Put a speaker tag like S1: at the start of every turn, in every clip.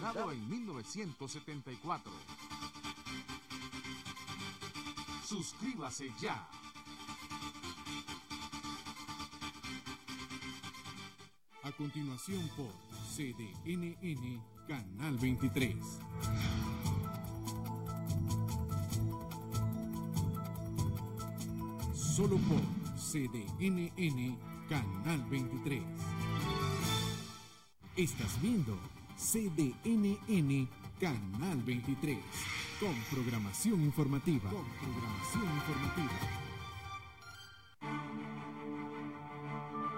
S1: fundado en 1974. Suscríbase ya.
S2: A continuación por CDNN Canal 23. Solo por CDNN Canal 23. Estás viendo CDNN Canal 23 con programación informativa.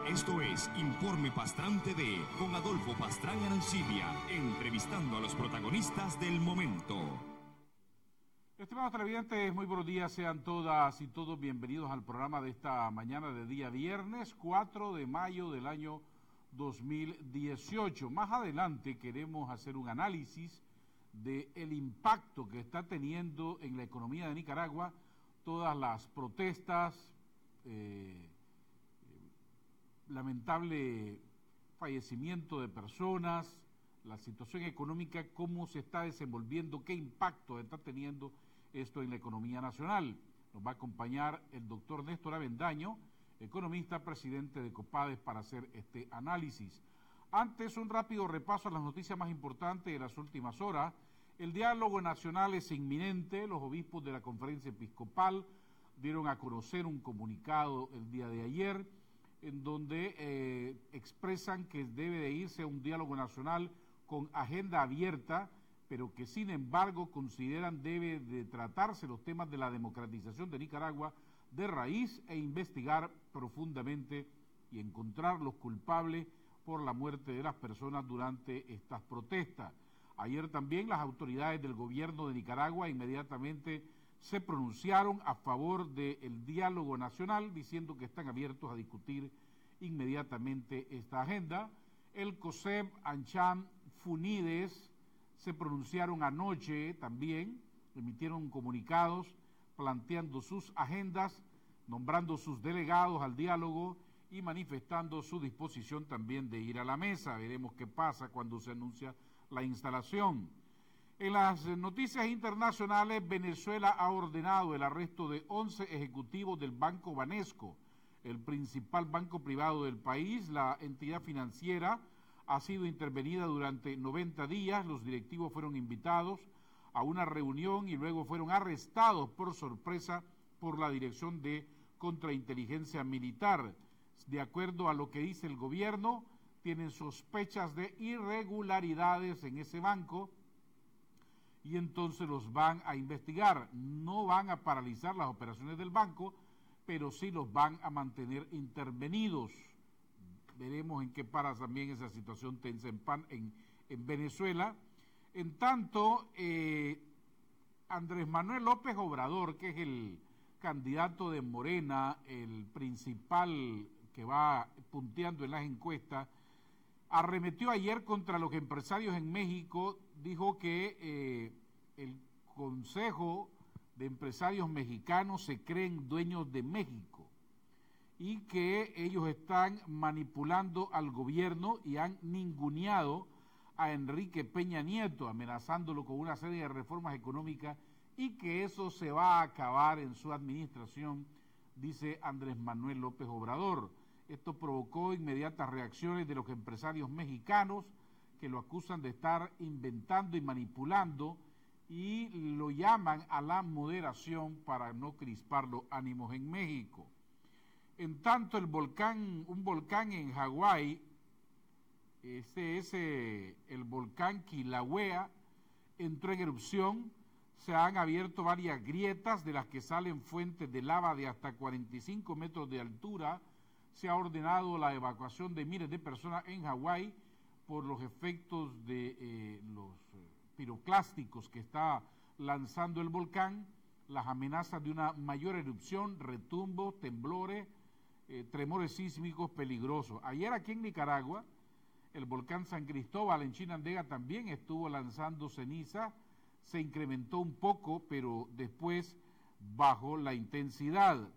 S1: Esto es Informe Pastrán TV con Adolfo Pastrán Arancibia, entrevistando a los protagonistas del momento.
S3: Estimados televidentes, muy buenos días, sean todas y todos bienvenidos al programa de esta mañana de día viernes 4 de mayo del año 2018. Más adelante queremos hacer un análisis del impacto que está teniendo en la economía de Nicaragua todas las protestas, lamentable fallecimiento de personas, la situación económica, cómo se está desenvolviendo, qué impacto está teniendo esto en la economía nacional. Nos va a acompañar el doctor Néstor Avendaño, economista, presidente de COPADES, para hacer este análisis. Antes, un rápido repaso a las noticias más importantes de las últimas horas. El diálogo nacional es inminente. Los obispos de la Conferencia Episcopal dieron a conocer un comunicado el día de ayer en donde expresan que debe de irse a un diálogo nacional con agenda abierta, pero que sin embargo consideran debe de tratarse los temas de la democratización de Nicaragua de raíz e investigar profundamente y encontrar los culpables por la muerte de las personas durante estas protestas. Ayer también las autoridades del gobierno de Nicaragua inmediatamente se pronunciaron a favor del diálogo nacional, diciendo que están abiertos a discutir inmediatamente esta agenda. El COSEP, ANCHAM, FUNIDES se pronunciaron anoche también, emitieron comunicados planteando sus agendas, nombrando sus delegados al diálogo y manifestando su disposición también de ir a la mesa. Veremos qué pasa cuando se anuncia la instalación. En las noticias internacionales, Venezuela ha ordenado el arresto de 11 ejecutivos del Banco Banesco, el principal banco privado del país. La entidad financiera ha sido intervenida durante 90 días. Los directivos fueron invitados a una reunión y luego fueron arrestados por sorpresa por la Dirección de Contrainteligencia Militar. De acuerdo a lo que dice el gobierno, tienen sospechas de irregularidades en ese banco y entonces los van a investigar. No van a paralizar las operaciones del banco, pero sí los van a mantener intervenidos. Veremos en qué para también esa situación tensa en Venezuela. En tanto, Andrés Manuel López Obrador, que es el candidato de Morena, el principal que va punteando en las encuestas, arremetió ayer contra los empresarios en México. Dijo que el Consejo de Empresarios Mexicanos se creen dueños de México y que ellos están manipulando al gobierno y han ninguneado a Enrique Peña Nieto, amenazándolo con una serie de reformas económicas y que eso se va a acabar en su administración, dice Andrés Manuel López Obrador. Esto provocó inmediatas reacciones de los empresarios mexicanos que lo acusan de estar inventando y manipulando y lo llaman a la moderación para no crispar los ánimos en México. En tanto, un volcán en Hawái, el volcán Kilauea, entró en erupción. Se han abierto varias grietas de las que salen fuentes de lava de hasta 45 metros de altura. Se ha ordenado la evacuación de miles de personas en Hawái por los efectos de los piroclásticos que está lanzando el volcán, las amenazas de una mayor erupción, retumbos, temblores, tremores sísmicos peligrosos. Ayer aquí en Nicaragua, el volcán San Cristóbal en Chinandega también estuvo lanzando ceniza, se incrementó un poco, pero después bajó la intensidad.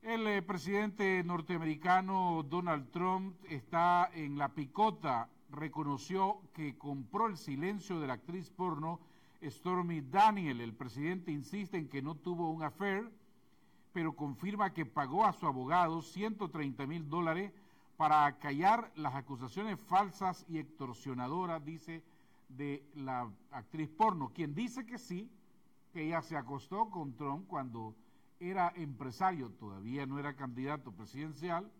S3: El presidente norteamericano Donald Trump está en la picota reconoció que compró el silencio de la actriz porno Stormy Daniels. El presidente insiste en que no tuvo un affair, pero confirma que pagó a su abogado $130,000 para callar las acusaciones falsas y extorsionadoras, dice, de la actriz porno, quien dice que sí, que ella se acostó con Trump cuando era empresario, todavía no era candidato presidencial,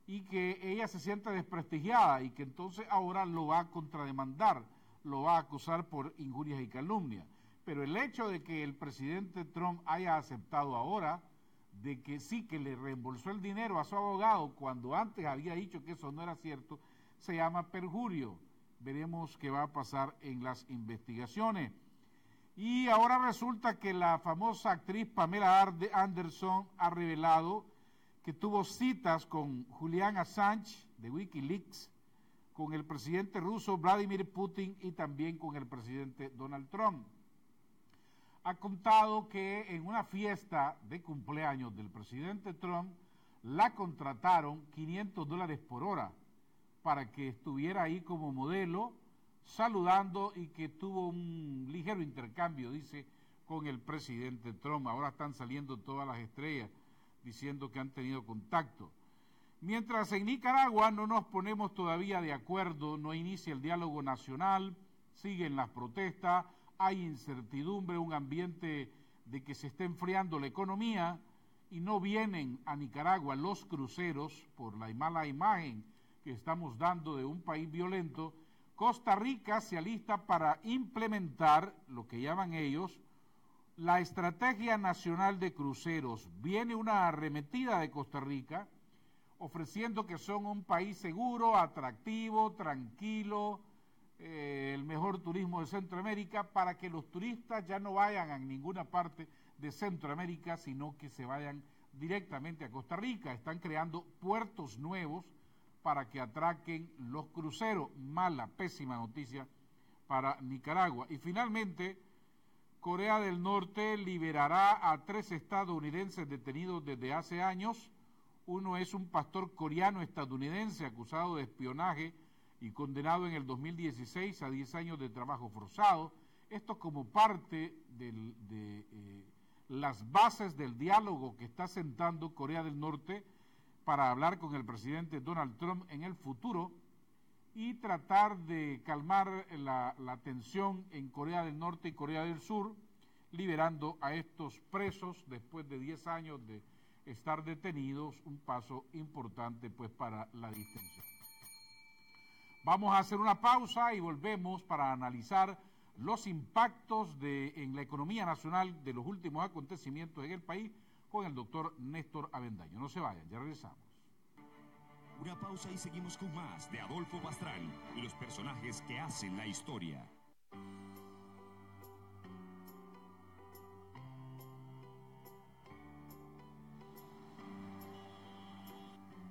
S3: y que ella se siente desprestigiada y que entonces ahora lo va a contrademandar, lo va a acusar por injurias y calumnias. Pero el hecho de que el presidente Trump haya aceptado ahora de que sí, que le reembolsó el dinero a su abogado cuando antes había dicho que eso no era cierto, se llama perjurio. Veremos qué va a pasar en las investigaciones. Y ahora resulta que la famosa actriz Pamela Anderson ha revelado que tuvo citas con Julian Assange de Wikileaks, con el presidente ruso Vladimir Putin y también con el presidente Donald Trump. Ha contado que en una fiesta de cumpleaños del presidente Trump la contrataron $500 por hora para que estuviera ahí como modelo, saludando, y que tuvo un ligero intercambio, dice, con el presidente Trump. Ahora están saliendo todas las estrellas diciendo que han tenido contacto. Mientras en Nicaragua no nos ponemos todavía de acuerdo, no inicia el diálogo nacional, siguen las protestas, hay incertidumbre, un ambiente de que se está enfriando la economía y no vienen a Nicaragua los cruceros por la mala imagen que estamos dando de un país violento. Costa Rica se alista para implementar lo que llaman ellos la Estrategia Nacional de Cruceros. Viene una arremetida de Costa Rica ofreciendo que son un país seguro, atractivo, tranquilo, el mejor turismo de Centroamérica, para que los turistas ya no vayan a ninguna parte de Centroamérica, sino que se vayan directamente a Costa Rica. Están creando puertos nuevos para que atraquen los cruceros. Mala, pésima noticia para Nicaragua. Y finalmente, Corea del Norte liberará a 3 estadounidenses detenidos desde hace años. Uno es un pastor coreano estadounidense acusado de espionaje y condenado en el 2016 a 10 años de trabajo forzado. Esto como parte de las bases del diálogo que está sentando Corea del Norte para hablar con el presidente Donald Trump en el futuro y tratar de calmar la tensión en Corea del Norte y Corea del Sur, liberando a estos presos después de 10 años de estar detenidos, un paso importante pues para la distensión. Vamos a hacer una pausa y volvemos para analizar los impactos en la economía nacional de los últimos acontecimientos en el país con el doctor Néstor Avendaño. No se vayan, ya regresamos.
S1: Una pausa y seguimos con más de Adolfo Pastrán y los personajes que hacen la historia.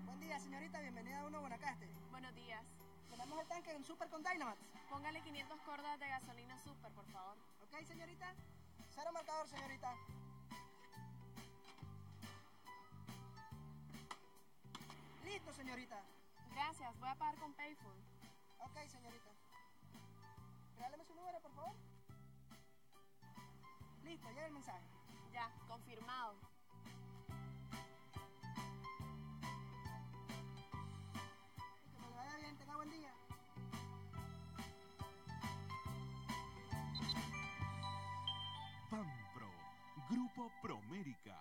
S4: Buen día, señorita, bienvenida a Uno Guanacaste.
S5: Buenos días.
S4: Tenemos el tanque en Super con Dynamax.
S5: Póngale 500 cordas de gasolina Super, por favor.
S4: Ok, señorita. Cero marcador, señorita. Listo, señorita.
S5: Gracias, voy a pagar con Payphone.
S4: Ok, señorita. Regáleme su número, por favor. Listo, llega el mensaje.
S5: Ya, confirmado.
S4: Y que me vaya bien, tenga buen día.
S1: PANPRO, Grupo Promérica.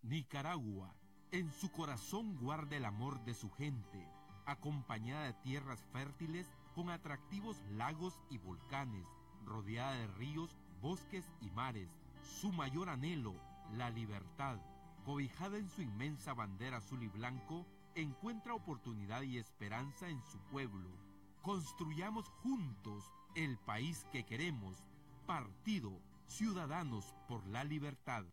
S6: Nicaragua, en su corazón guarda el amor de su gente, acompañada de tierras fértiles con atractivos lagos y volcanes, rodeada de ríos, bosques y mares. Su mayor anhelo, la libertad, cobijada en su inmensa bandera azul y blanco, encuentra oportunidad y esperanza en su pueblo. Construyamos juntos el país que queremos. Partido Ciudadanos por la Libertad.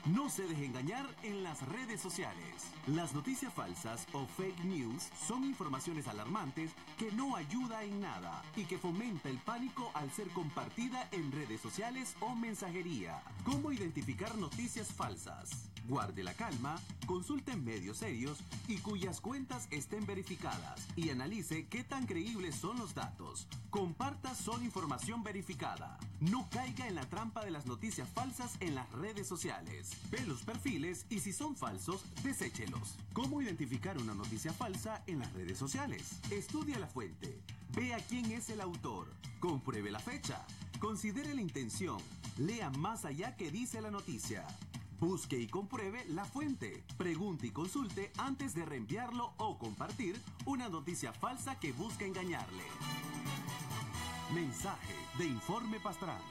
S7: No se deje engañar en las redes sociales. Las noticias falsas o fake news son informaciones alarmantes que no ayuda en nada y que fomenta el pánico al ser compartida en redes sociales o mensajería. ¿Cómo identificar noticias falsas? Guarde la calma, consulte medios serios y cuyas cuentas estén verificadas y analice qué tan creíbles son los datos. Comparta solo información verificada. No caiga en la trampa de las noticias falsas en las redes sociales. Ve los perfiles y si son falsos, deséchelos. ¿Cómo identificar una noticia falsa en las redes sociales? Estudia la fuente. Vea quién es el autor. Compruebe la fecha. Considere la intención. Lea más allá que dice la noticia. Busque y compruebe la fuente. Pregunte y consulte antes de reenviarlo o compartir una noticia falsa que busca engañarle. Mensaje de Informe Pastrana.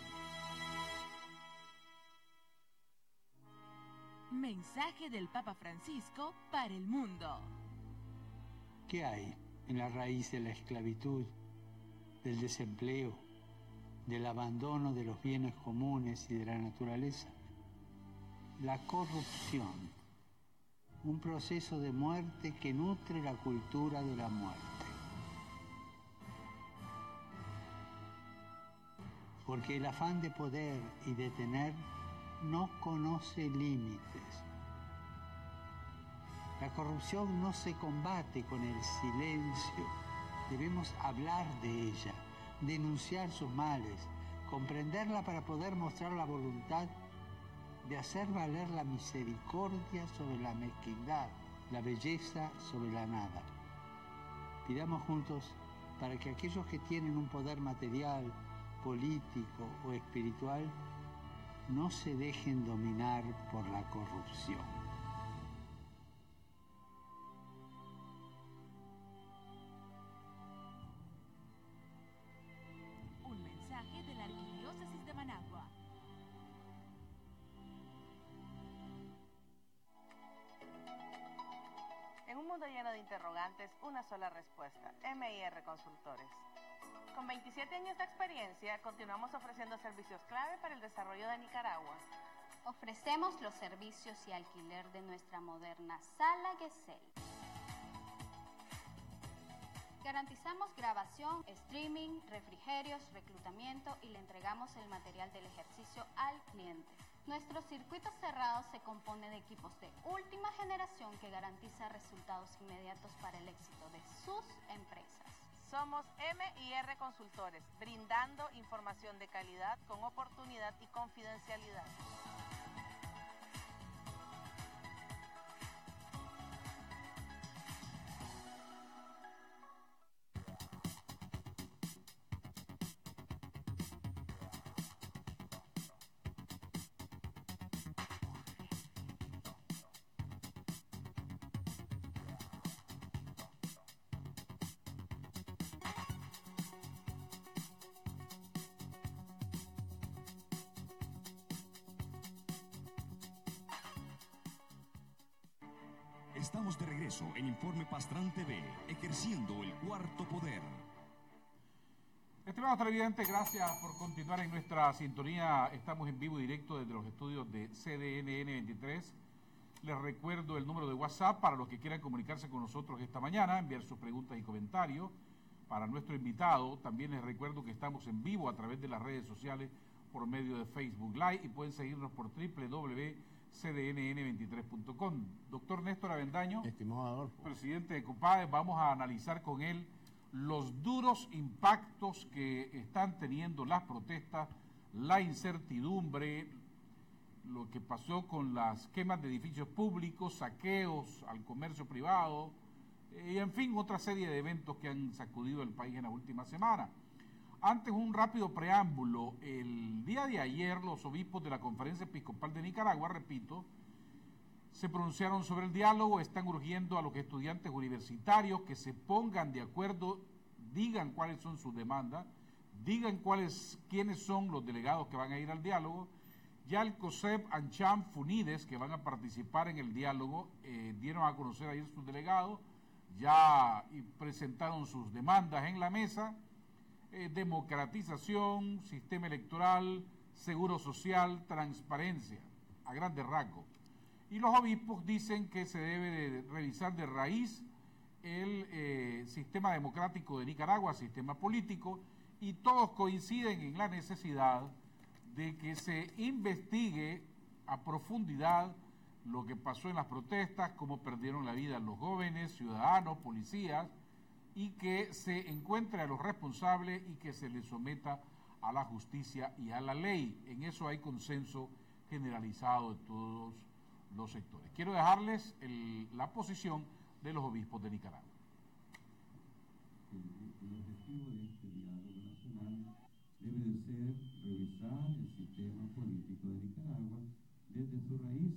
S8: Mensaje del Papa Francisco para el mundo.
S9: ¿Qué hay en la raíz de la esclavitud, del desempleo, del abandono de los bienes comunes y de la naturaleza? La corrupción, un proceso de muerte que nutre la cultura de la muerte. Porque el afán de poder y de tener no conoce límites. La corrupción no se combate con el silencio. Debemos hablar de ella, denunciar sus males, comprenderla para poder mostrar la voluntad de hacer valer la misericordia sobre la mezquindad, la belleza sobre la nada. Pidamos juntos para que aquellos que tienen un poder material, político o espiritual no se dejen dominar por la corrupción.
S8: Un mensaje de la Arquidiócesis de Managua.
S10: En un mundo lleno de interrogantes, una sola respuesta: MIR Consultores. Con 27 años de experiencia, continuamos ofreciendo servicios clave para el desarrollo de Nicaragua.
S11: Ofrecemos los servicios y alquiler de nuestra moderna Sala Gesell. Garantizamos grabación, streaming, refrigerios, reclutamiento y le entregamos el material del ejercicio al cliente. Nuestro circuito cerrado se compone de equipos de última generación que garantiza resultados inmediatos para el éxito de sus empresas.
S10: Somos MIR Consultores, brindando información de calidad con oportunidad y confidencialidad.
S1: Estamos de regreso en Informe Pastrán TV, ejerciendo el cuarto poder.
S3: Estimados televidentes, gracias por continuar en nuestra sintonía. Estamos en vivo y directo desde los estudios de CDNN 23. Les recuerdo el número de WhatsApp para los que quieran comunicarse con nosotros esta mañana, enviar sus preguntas y comentarios. Para nuestro invitado, también les recuerdo que estamos en vivo a través de las redes sociales por medio de Facebook Live y pueden seguirnos por www.cdnn23.com. Doctor Néstor Avendaño,
S12: estimado Adolfo,
S3: presidente de COPADE, vamos a analizar con él los duros impactos que están teniendo las protestas, la incertidumbre, lo que pasó con las quemas de edificios públicos, saqueos al comercio privado, y en fin, otra serie de eventos que han sacudido el país en la última semana. Antes, un rápido preámbulo. El día de ayer, los obispos de la Conferencia Episcopal de Nicaragua, repito, se pronunciaron sobre el diálogo, están urgiendo a los estudiantes universitarios que se pongan de acuerdo, digan cuáles son sus demandas, digan quiénes son los delegados que van a ir al diálogo. Ya el COSEP, ANCHAM, FUNIDES, que van a participar en el diálogo, dieron a conocer ayer sus delegados, ya presentaron sus demandas en la mesa: democratización, sistema electoral, seguro social, transparencia, a grandes rasgos. Y los obispos dicen que se debe de revisar de raíz el sistema democrático de Nicaragua, sistema político, y todos coinciden en la necesidad de que se investigue a profundidad lo que pasó en las protestas, cómo perdieron la vida los jóvenes, ciudadanos, policías, y que se encuentre a los responsables y que se les someta a la justicia y a la ley. En eso hay consenso generalizado de todos los sectores. Quiero dejarles la posición de los obispos de Nicaragua.
S12: El objetivo de este diálogo nacional debe de ser revisar el sistema político de Nicaragua desde su raíz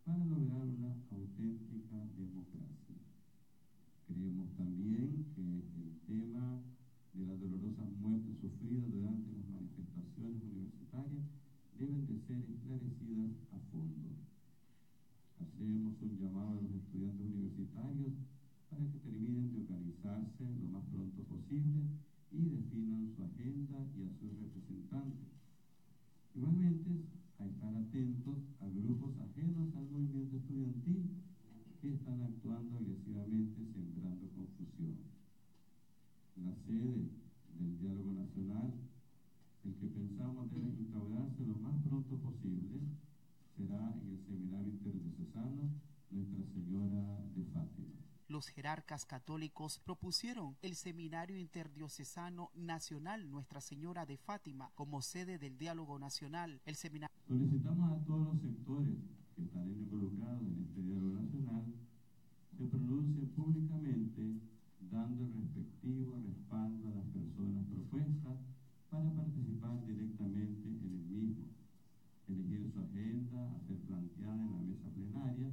S12: para lograr una auténtica democracia. Creemos también que el tema de las dolorosas muertes sufridas durante las manifestaciones universitarias deben de ser esclarecidas a fondo. Hacemos un llamado a los estudiantes universitarios para que terminen de organizarse lo más pronto posible y definan su agenda y a sus representantes. Igualmente, a estar atentos a grupos ajenos al movimiento estudiantil que están actuando agresivamente sembrando confusión. La sede del diálogo nacional, el que pensamos debe instaurarse lo más pronto posible, será en el Seminario Interdiocesano Nuestra Señora de Fátima.
S13: Los jerarcas católicos propusieron el Seminario Interdiocesano Nacional Nuestra Señora de Fátima como sede del diálogo nacional.
S12: Solicitamos a todos los sectores que están involucrados en este diálogo nacional se pronuncien públicamente dando el respectivo respaldo a las personas propuestas para participar directamente en el mismo, elegir su agenda a ser planteada en la mesa plenaria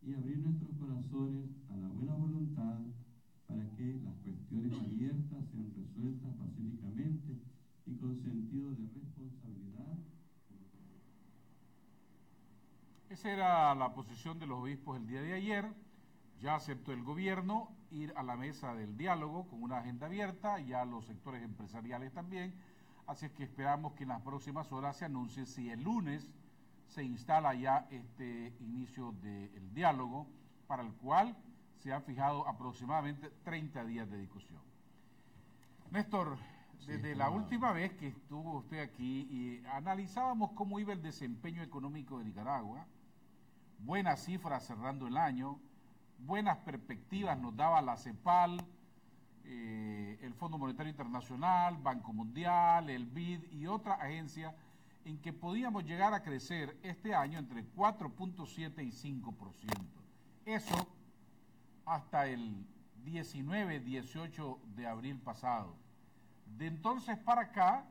S12: y abrir nuestros corazones a la buena voluntad para que las cuestiones abiertas sean resueltas pacíficamente y con sentido de responsabilidad.
S3: Esa era la posición de los obispos el día de ayer. Ya aceptó el gobierno ir a la mesa del diálogo con una agenda abierta, ya los sectores empresariales también, así es que esperamos que en las próximas horas se anuncie si el lunes se instala ya este inicio del diálogo, para el cual se han fijado aproximadamente 30 días de discusión. Néstor, desde la última vez que estuvo usted aquí y analizábamos cómo iba el desempeño económico de Nicaragua, buenas cifras cerrando el año, buenas perspectivas nos daba la CEPAL, el Fondo Monetario Internacional, Banco Mundial, el BID y otra agencia, en que podíamos llegar a crecer este año entre 4.7 y 5%. Eso hasta el 19-18 de abril pasado. De entonces para acá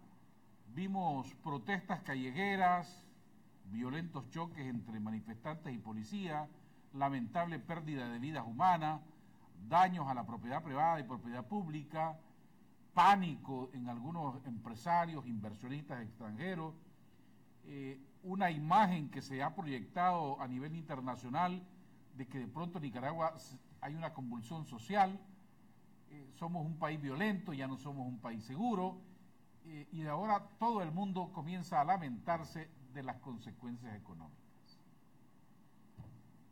S3: vimos protestas callejeras, violentos choques entre manifestantes y policía, lamentable pérdida de vidas humanas, daños a la propiedad privada y propiedad pública, pánico en algunos empresarios, inversionistas extranjeros, una imagen que se ha proyectado a nivel internacional de que de pronto en Nicaragua hay una convulsión social, somos un país violento, ya no somos un país seguro, y de ahora todo el mundo comienza a lamentarse de las consecuencias económicas.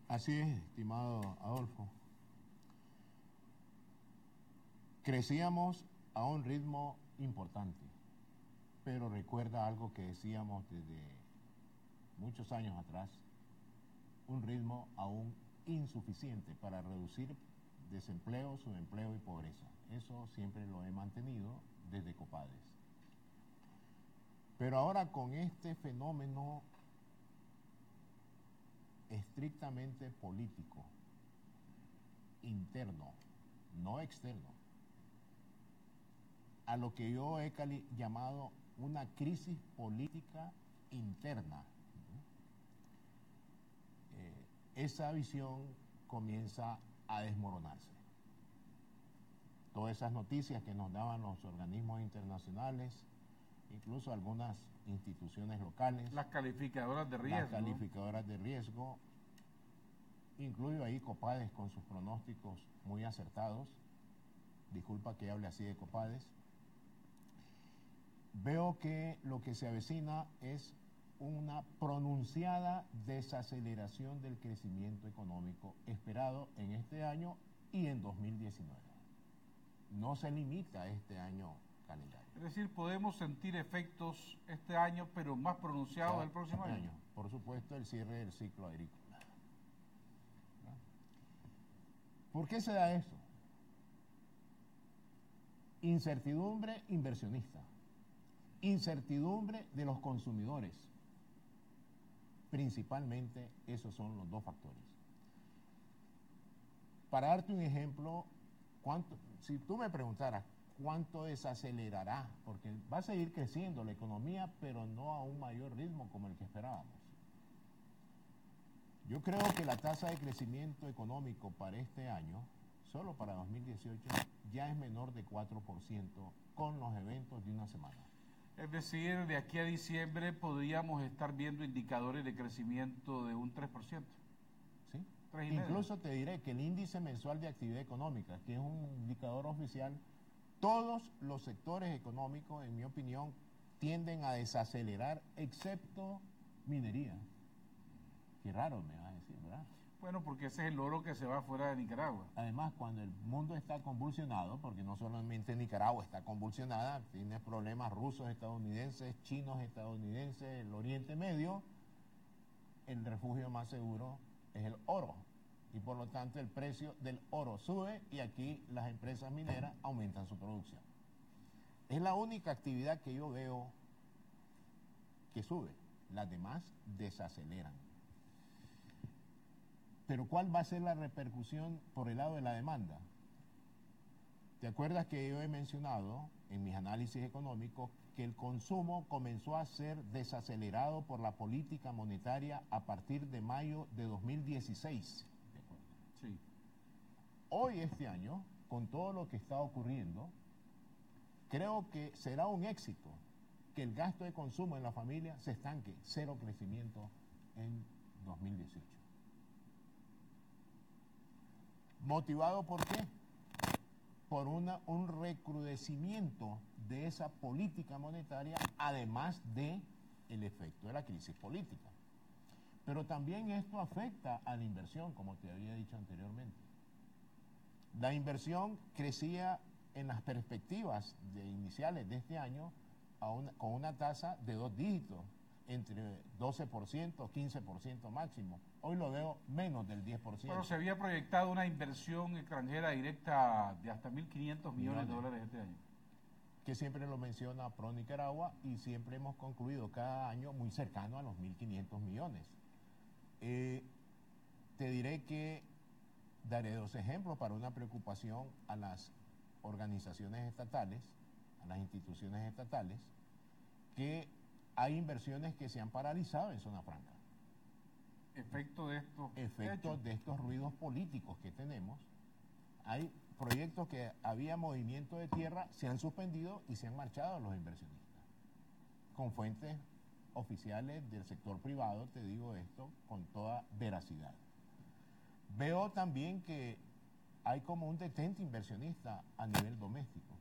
S14: Así es, estimado Adolfo. Crecíamos a un ritmo importante, pero recuerda algo que decíamos desde muchos años atrás, un ritmo aún insuficiente para reducir desempleo, subempleo y pobreza. Eso siempre lo he mantenido desde Copades. Pero ahora con este fenómeno estrictamente político, interno, no externo, a lo que yo he llamado una crisis política interna, esa visión comienza a desmoronarse. Todas esas noticias que nos daban los organismos internacionales, incluso algunas instituciones locales.
S3: Las calificadoras de riesgo.
S14: Las calificadoras de riesgo, incluyo ahí Copades con sus pronósticos muy acertados. Disculpa que hable así de Copades. Veo que lo que se avecina es una pronunciada desaceleración del crecimiento económico esperado en este año y en 2019. No se limita a este año calendario.
S3: Es decir, podemos sentir efectos este año, pero más pronunciados el próximo año.
S14: Por supuesto, el cierre del ciclo agrícola. ¿Por qué se da eso? Incertidumbre inversionista, incertidumbre de los consumidores. Principalmente esos son los dos factores. Para darte un ejemplo, si tú me preguntaras cuánto desacelerará, porque va a seguir creciendo la economía, pero no a un mayor ritmo como el que esperábamos. Yo creo que la tasa de crecimiento económico para este año, solo para 2018, ya es menor de 4% con los eventos de una semana.
S3: Es decir, de aquí a diciembre podríamos estar viendo indicadores de crecimiento de un 3%.
S14: Sí.
S3: 3,5.
S14: Incluso te diré que el índice mensual de actividad económica, que es un indicador oficial, todos los sectores económicos, en mi opinión, tienden a desacelerar, excepto minería. Qué raro me vas a decir, ¿verdad?
S3: Bueno, porque ese es el oro que se va fuera de Nicaragua.
S14: Además, cuando el mundo está convulsionado, porque no solamente Nicaragua está convulsionada, tiene problemas rusos, estadounidenses, chinos, estadounidenses, el Oriente Medio, el refugio más seguro es el oro. Y por lo tanto el precio del oro sube y aquí las empresas mineras aumentan su producción. Es la única actividad que yo veo que sube. Las demás desaceleran. Pero ¿cuál va a ser la repercusión por el lado de la demanda? ¿Te acuerdas que yo he mencionado en mis análisis económicos que el consumo comenzó a ser desacelerado por la política monetaria a partir de mayo de 2016?
S3: Sí.
S14: Hoy, este año, con todo lo que está ocurriendo, creo que será un éxito que el gasto de consumo en la familia se estanque, cero crecimiento en 2018. ¿Motivado por qué? Por un recrudecimiento de esa política monetaria, además de el efecto de la crisis política. Pero también esto afecta a la inversión, como te había dicho anteriormente. La inversión crecía en las perspectivas iniciales de este año con una tasa de 2 dígitos, entre 12%, 15% máximo. Hoy lo veo menos del 10%.
S3: Bueno, se había proyectado una inversión extranjera directa de hasta 1.500 millones de dólares este año.
S14: Que siempre lo menciona Pro Nicaragua y siempre hemos concluido cada año muy cercano a los 1.500 millones. Te diré que daré 2 ejemplos para una preocupación a las organizaciones estatales, a las instituciones estatales, que hay inversiones que se han paralizado en zona franca.
S3: Efecto de estos
S14: efectos de estos ruidos políticos que tenemos. Hay proyectos que había movimiento de tierra, se han suspendido y se han marchado los inversionistas. Con fuentes oficiales del sector privado, te digo esto con toda veracidad. Veo también que hay como un detente inversionista a nivel doméstico.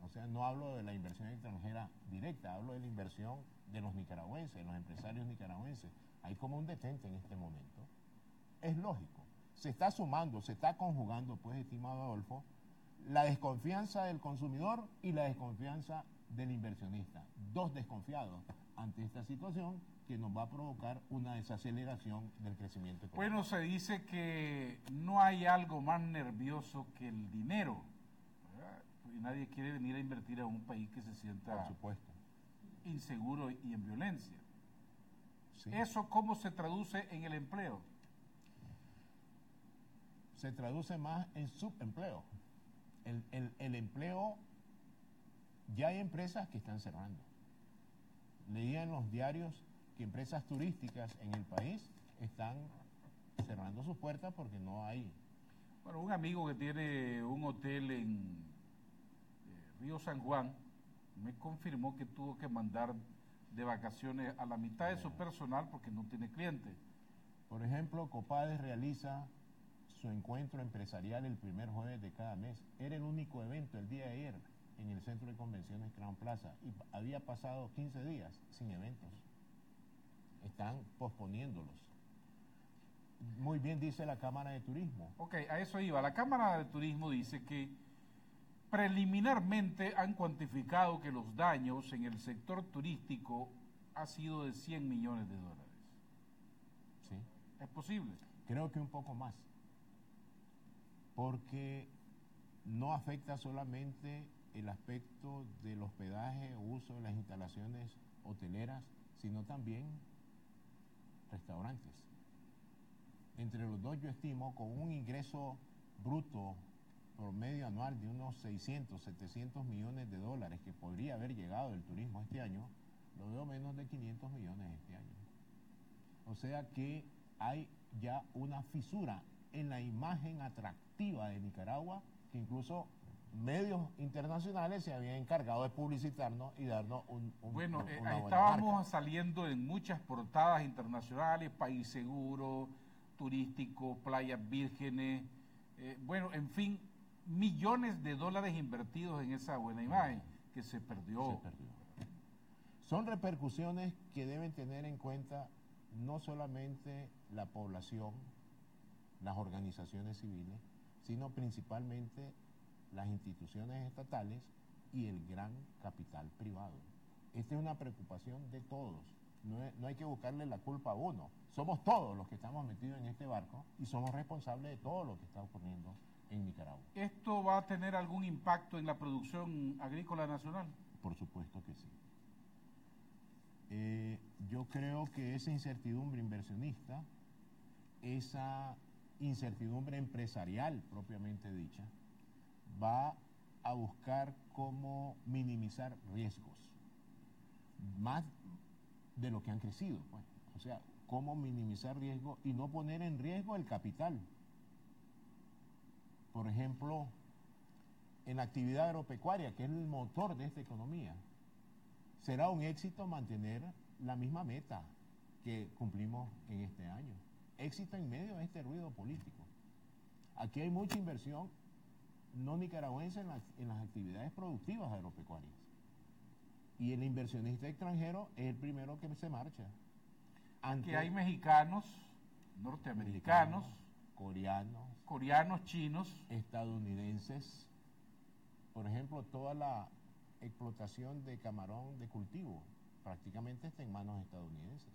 S14: O sea, no hablo de la inversión extranjera directa, hablo de la inversión de los nicaragüenses, de los empresarios nicaragüenses. Hay como un detente en este momento. Es lógico. Se está sumando, se está conjugando, pues, estimado Adolfo, la desconfianza del consumidor y la desconfianza del inversionista. 2 desconfiados ante esta situación que nos va a provocar una desaceleración del crecimiento económico.
S3: Bueno, se dice que no hay algo más nervioso que el dinero. Y nadie quiere venir a invertir a un país que se sienta,
S14: por supuesto,
S3: inseguro y en violencia.
S14: Sí.
S3: ¿Eso cómo se traduce en el empleo?
S14: Se traduce más en subempleo. El empleo, ya hay empresas que están cerrando. Leía en los diarios que empresas turísticas en el país están cerrando sus puertas porque no hay.
S3: Bueno, un amigo que tiene un hotel en Río San Juan me confirmó que tuvo que mandar de vacaciones a la mitad de su personal porque no tiene clientes.
S14: Por ejemplo, Copades realiza su encuentro empresarial el primer jueves de cada mes. Era el único evento el día de ayer en el Centro de Convenciones Crown Plaza y había pasado 15 días sin eventos. Están posponiéndolos. Muy bien dice la Cámara de Turismo.
S3: Ok, a eso iba. La Cámara de Turismo dice que preliminarmente han cuantificado que los daños en el sector turístico ha sido de 100 millones de dólares.
S14: Sí.
S3: ¿Es posible?
S14: Creo que un poco más. porque no afecta solamente el aspecto del hospedaje o uso de las instalaciones hoteleras, sino también restaurantes. Entre los dos yo estimo con un ingreso bruto promedio anual de unos 600, 700 millones de dólares que podría haber llegado del turismo este año, lo veo menos de 500 millones este año. O sea que hay ya una fisura en la imagen atractiva de Nicaragua, que incluso medios internacionales se habían encargado de publicitarnos y darnos una buena
S3: estábamos
S14: marca.
S3: saliendo en muchas portadas internacionales, país seguro, turístico, playas vírgenes, en fin, millones de dólares invertidos en esa buena imagen que se perdió.
S14: Son repercusiones que deben tener en cuenta no solamente la población, las organizaciones civiles, sino principalmente las instituciones estatales y el gran capital privado. Esta es una preocupación de todos. No hay que buscarle la culpa a uno. Somos todos los que estamos metidos en este barco y somos responsables de todo lo que está ocurriendo en Nicaragua.
S3: ¿Esto va a tener algún impacto en la producción agrícola nacional?
S14: Por supuesto que sí. Yo creo que esa incertidumbre inversionista, esa incertidumbre empresarial propiamente dicha, va a buscar cómo minimizar riesgos, más de lo que han crecido, pues. O sea, cómo minimizar riesgos y no poner en riesgo el capital. Por ejemplo, en la actividad agropecuaria, que es el motor de esta economía, será un éxito mantener la misma meta que cumplimos en este año. Éxito en medio de este ruido político. Aquí hay mucha inversión no nicaragüense en las actividades productivas agropecuarias. Y el inversionista extranjero es el primero que se marcha.
S3: Que hay mexicanos, norteamericanos, coreanos, chinos,
S14: estadounidenses. Por ejemplo, toda la explotación de camarón de cultivo prácticamente está en manos estadounidenses,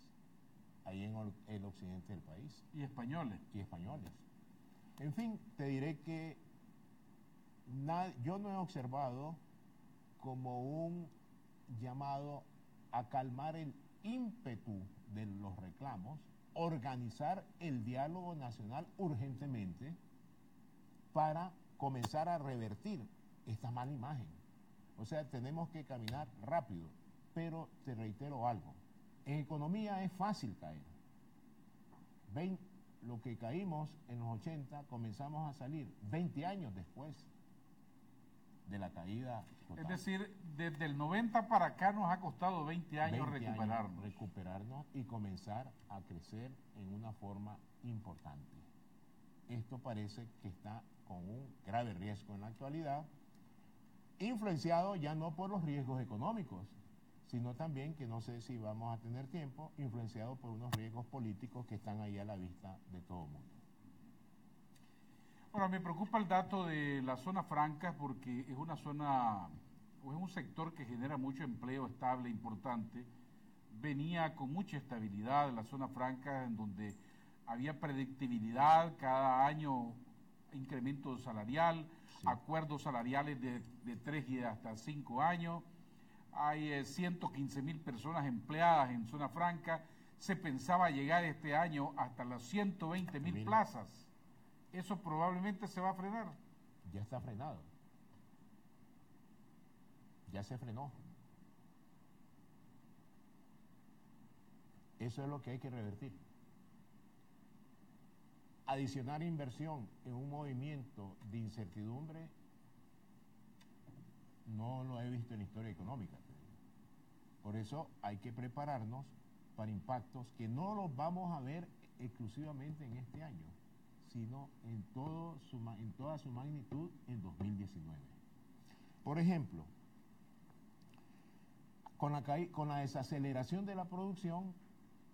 S14: ahí en el occidente del país.
S3: Y españoles.
S14: En fin, te diré que yo no he observado como un llamado a calmar el ímpetu de los reclamos, organizar el diálogo nacional urgentemente para comenzar a revertir esta mala imagen. O sea, tenemos que caminar rápido, pero te reitero algo, en economía es fácil caer. Ven lo que caímos en los 80, comenzamos a salir 20 años después de la caída total.
S3: Es decir, desde el 90 para acá nos ha costado 20 años
S14: recuperarnos y comenzar a crecer en una forma importante. Esto parece que está con un grave riesgo en la actualidad, influenciado ya no por los riesgos económicos, sino también, que no sé si vamos a tener tiempo, influenciado por unos riesgos políticos que están ahí a la vista de todo el mundo.
S3: Ahora, me preocupa el dato de las zonas francas porque es una zona, o es un sector que genera mucho empleo estable, importante. Venía con mucha estabilidad la zona franca, en donde había predictibilidad, cada año incremento salarial, acuerdos salariales de 3 y hasta 5 años. Hay 115,000 personas empleadas en zona franca. Se pensaba llegar este año hasta las 120,000 plazas. Eso probablemente se va a frenar.
S14: Ya está frenado. Ya se frenó. Eso es lo que hay que revertir. Adicionar inversión en un movimiento de incertidumbre no lo he visto en la historia económica. Por eso hay que prepararnos para impactos que no los vamos a ver exclusivamente en este año, sino en toda su magnitud en 2019. Por ejemplo, con la desaceleración de la producción,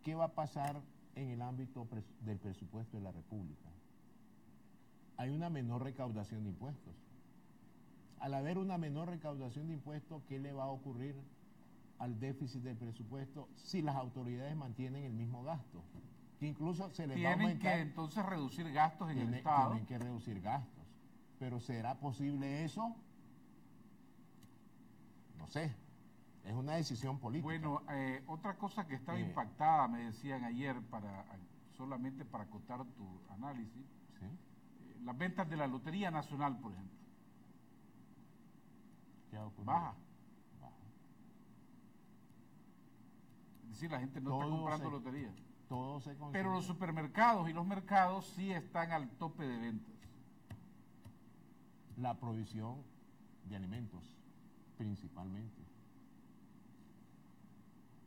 S14: ¿qué va a pasar en el ámbito del presupuesto de la República? Hay una menor recaudación de impuestos. Al haber una menor recaudación de impuestos, ¿qué le va a ocurrir al déficit del presupuesto si las autoridades mantienen el mismo gasto? Que incluso se les va a aumentar.
S3: Tienen que entonces reducir gastos en el Estado.
S14: Tienen que reducir gastos. Pero ¿será posible eso? No sé. Es una decisión política.
S3: Bueno, otra cosa que estaba
S14: Sí.
S3: impactada, me decían ayer, solamente para acotar tu análisis,
S14: ¿Sí?
S3: Las ventas de la Lotería Nacional, por ejemplo.
S14: ¿Qué ha ocurrido?
S3: Baja. Es decir, la gente no está comprando lotería.
S14: Todo se consigue.
S3: Pero los supermercados y los mercados sí están al tope de ventas.
S14: La provisión de alimentos, principalmente.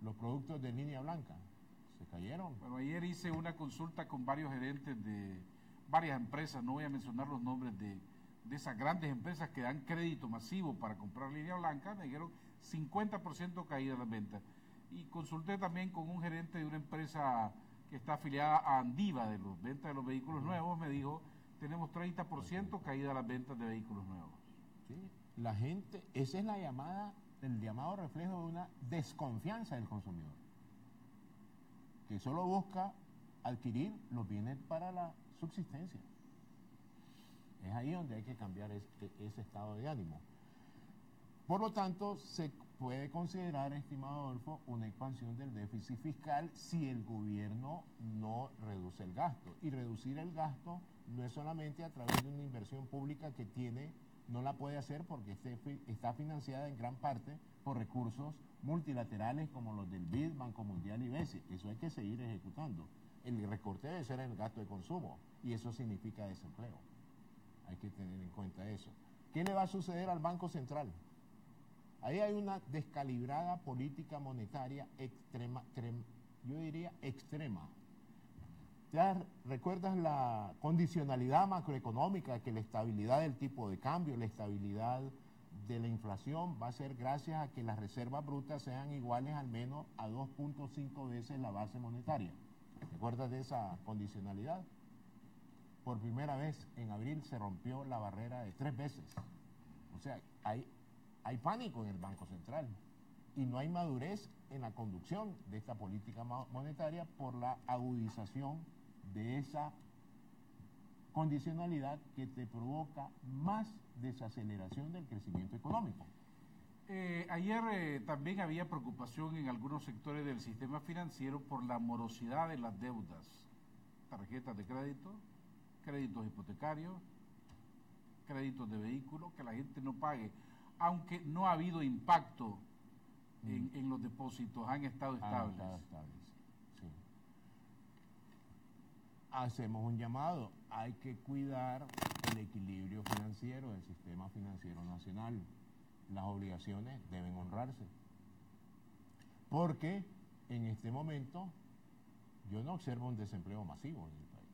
S14: Los productos de línea blanca se cayeron.
S3: Bueno, ayer hice una consulta con varios gerentes de varias empresas, no voy a mencionar los nombres de esas grandes empresas que dan crédito masivo para comprar línea blanca, me dijeron 50% caída en las ventas. Y consulté también con un gerente de una empresa que está afiliada a Andiva, de los ventas de los vehículos nuevos, me dijo, tenemos 30% caída en las ventas de vehículos nuevos.
S14: Sí, la gente, esa es el llamado reflejo de una desconfianza del consumidor, que solo busca adquirir los bienes para la subsistencia. Es ahí donde hay que cambiar ese estado de ánimo. Por lo tanto, se puede considerar, estimado Adolfo, una expansión del déficit fiscal si el gobierno no reduce el gasto. Y reducir el gasto no es solamente a través de una inversión pública que no la puede hacer porque está financiada en gran parte por recursos multilaterales como los del BID, Banco Mundial y BESI. Eso hay que seguir ejecutando. El recorte debe ser en el gasto de consumo y eso significa desempleo. Hay que tener en cuenta eso. ¿Qué le va a suceder al Banco Central? Ahí hay una descalibrada política monetaria extrema, yo diría extrema. ¿Ya recuerdas la condicionalidad macroeconómica, que la estabilidad del tipo de cambio, la estabilidad de la inflación va a ser gracias a que las reservas brutas sean iguales al menos a 2.5 veces la base monetaria? ¿Recuerdas de esa condicionalidad? Por primera vez en abril se rompió la barrera de 3 veces. O sea, hay pánico en el Banco Central y no hay madurez en la conducción de esta política monetaria por la agudización de esa condicionalidad que te provoca más desaceleración del crecimiento económico.
S3: Ayer también había preocupación en algunos sectores del sistema financiero por la morosidad de las deudas, tarjetas de crédito, créditos hipotecarios, créditos de vehículos, que la gente no pague, aunque no ha habido impacto en los depósitos, han estado estables.
S14: Sí. Hacemos un llamado, hay que cuidar el equilibrio financiero del sistema financiero nacional. Las obligaciones deben honrarse. Porque en este momento yo no observo un desempleo masivo en el país.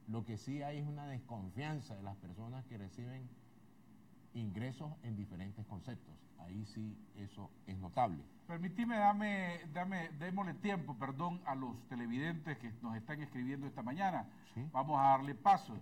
S14: Lo que sí hay es una desconfianza de las personas que reciben ingresos en diferentes conceptos. Ahí sí eso es notable.
S3: Permitime, démosle tiempo, a los televidentes que nos están escribiendo esta mañana.
S14: ¿Sí?
S3: Vamos a darle paso.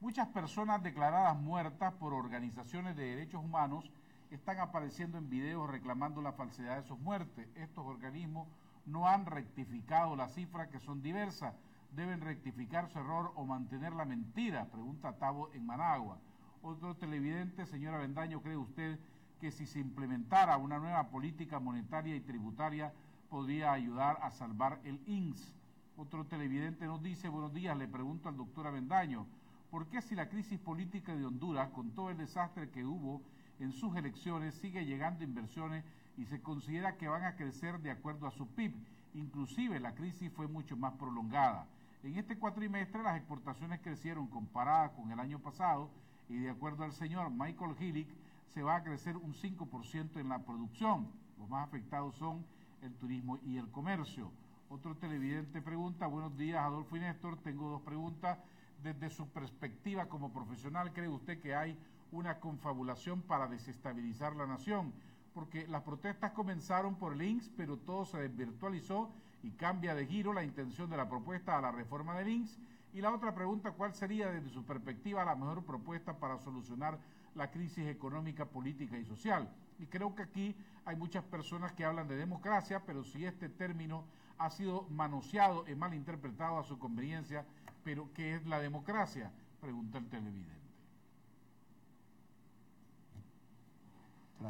S3: Muchas personas declaradas muertas por organizaciones de derechos humanos están apareciendo en videos reclamando la falsedad de sus muertes. Estos organismos no han rectificado las cifras, que son diversas. ¿Deben rectificar su error o mantener la mentira?, pregunta Tavo en Managua. Otro televidente, señora Bendaño, ¿cree usted que si se implementara una nueva política monetaria y tributaria podría ayudar a salvar el INSS? Otro televidente nos dice, buenos días, le pregunto al doctor Avendaño, ¿por qué si la crisis política de Honduras, con todo el desastre que hubo en sus elecciones, sigue llegando inversiones y se considera que van a crecer de acuerdo a su PIB? Inclusive la crisis fue mucho más prolongada. En este cuatrimestre las exportaciones crecieron comparadas con el año pasado y de acuerdo al señor Michael Hillick se va a crecer un 5% en la producción. Los más afectados son el turismo y el comercio. Otro televidente pregunta, buenos días Adolfo y Néstor, tengo dos preguntas. Desde su perspectiva como profesional, ¿cree usted que hay una confabulación para desestabilizar la nación? Porque las protestas comenzaron por el INSS, pero todo se desvirtualizó y cambia de giro la intención de la propuesta a la reforma del INSS. Y la otra pregunta, ¿cuál sería desde su perspectiva la mejor propuesta para solucionar la crisis económica, política y social? Y creo que aquí hay muchas personas que hablan de democracia, pero si este término ha sido manoseado y malinterpretado a su conveniencia, pero ¿qué es la democracia?, pregunta el televidente.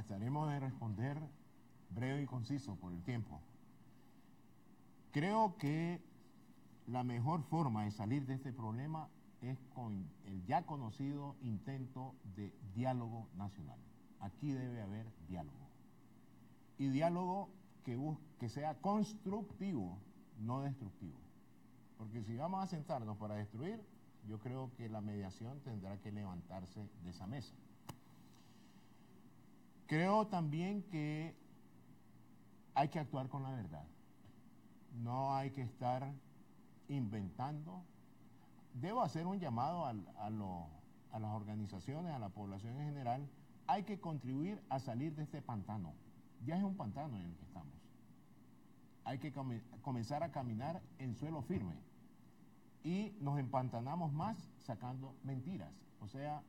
S14: trataremos de responder breve y conciso por el tiempo. Creo que la mejor forma de salir de este problema es con el ya conocido intento de diálogo nacional. Aquí debe haber diálogo. Y diálogo que sea constructivo, no destructivo. Porque si vamos a sentarnos para destruir, yo creo que la mediación tendrá que levantarse de esa mesa. Creo también que hay que actuar con la verdad. No hay que estar inventando. Debo hacer un llamado a las organizaciones, a la población en general. Hay que contribuir a salir de este pantano. Ya es un pantano en el que estamos. Hay que comenzar a caminar en suelo firme. Y nos empantanamos más sacando mentiras. O sea,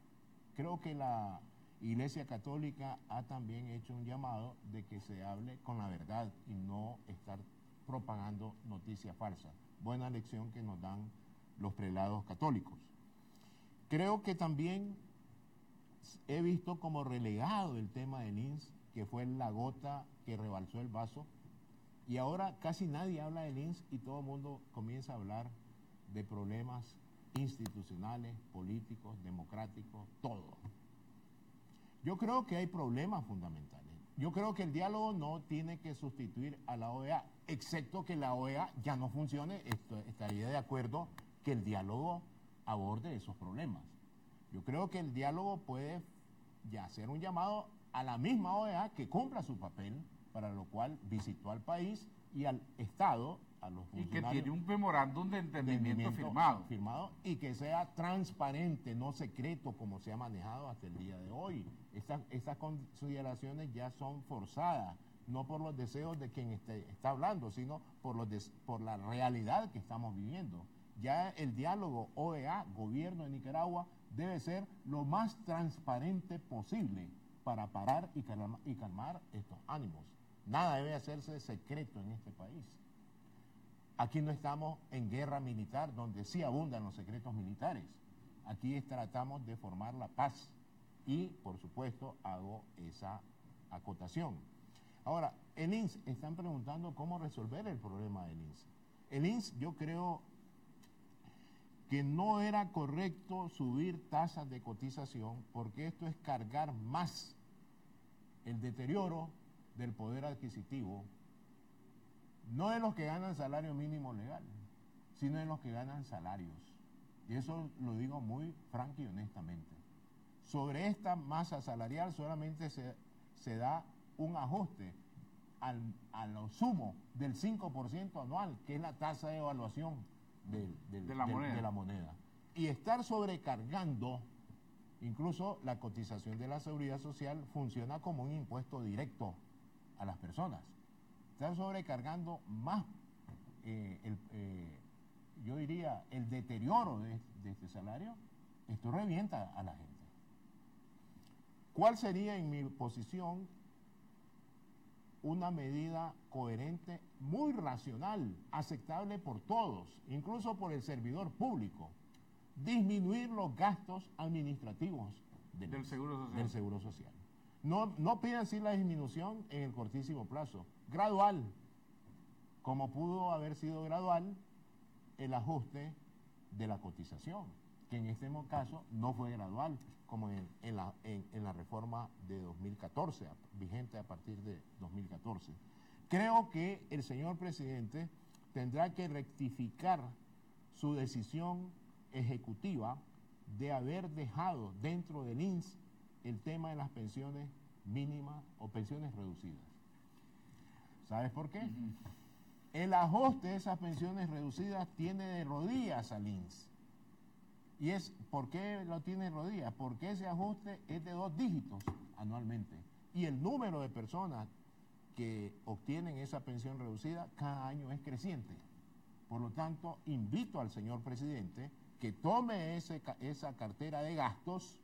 S14: creo que la Iglesia Católica ha también hecho un llamado de que se hable con la verdad y no estar propagando noticias falsas. Buena lección que nos dan los prelados católicos. Creo que también he visto como relegado el tema del INS, que fue la gota que rebalsó el vaso, y ahora casi nadie habla del INS y todo el mundo comienza a hablar de problemas institucionales, políticos, democráticos, todo. Yo creo que hay problemas fundamentales. Yo creo que el diálogo no tiene que sustituir a la OEA, excepto que la OEA ya no funcione. Estaría de acuerdo que el diálogo aborde esos problemas. Yo creo que el diálogo puede ya hacer un llamado a la misma OEA que cumpla su papel, para lo cual visitó al país y al Estado, a los funcionarios. Y que
S3: tiene un memorándum de entendimiento
S14: firmado y que sea transparente, no secreto como se ha manejado hasta el día de hoy. Estas consideraciones ya son forzadas, no por los deseos de quien está hablando, sino por la realidad que estamos viviendo. Ya el diálogo OEA, gobierno de Nicaragua, debe ser lo más transparente posible para parar y calmar estos ánimos. Nada debe hacerse secreto en este país. Aquí no estamos en guerra militar, donde sí abundan los secretos militares. Aquí tratamos de formar la paz y, por supuesto, hago esa acotación. Ahora, el INS, están preguntando cómo resolver el problema del INS. El INS, yo creo que no era correcto subir tasas de cotización, porque esto es cargar más el deterioro del poder adquisitivo, no de los que ganan salario mínimo legal, sino de los que ganan salarios. Y eso lo digo muy franco y honestamente. Sobre esta masa salarial solamente se da un ajuste a lo sumo del 5% anual, que es la tasa de evaluación de la moneda. Y estar sobrecargando, incluso la cotización de la seguridad social funciona como un impuesto directo a las personas. Estar sobrecargando más, yo diría, el deterioro de este salario, esto revienta a la gente. ¿Cuál sería, en mi posición, una medida coherente, muy racional, aceptable por todos, incluso por el servidor público? Disminuir los gastos administrativos del Seguro Social. No pidan sí la disminución en el cortísimo plazo, gradual, como pudo haber sido gradual el ajuste de la cotización, que en este caso no fue gradual, como en la reforma de 2014, vigente a partir de 2014. Creo que el señor presidente tendrá que rectificar su decisión ejecutiva de haber dejado dentro del INS el tema de las pensiones mínimas o pensiones reducidas. ¿Sabes por qué? El ajuste de esas pensiones reducidas tiene de rodillas al INS. ¿Y por qué lo tiene de rodillas? Porque ese ajuste es de 2 dígitos anualmente. Y el número de personas que obtienen esa pensión reducida cada año es creciente. Por lo tanto, invito al señor presidente que tome esa cartera de gastos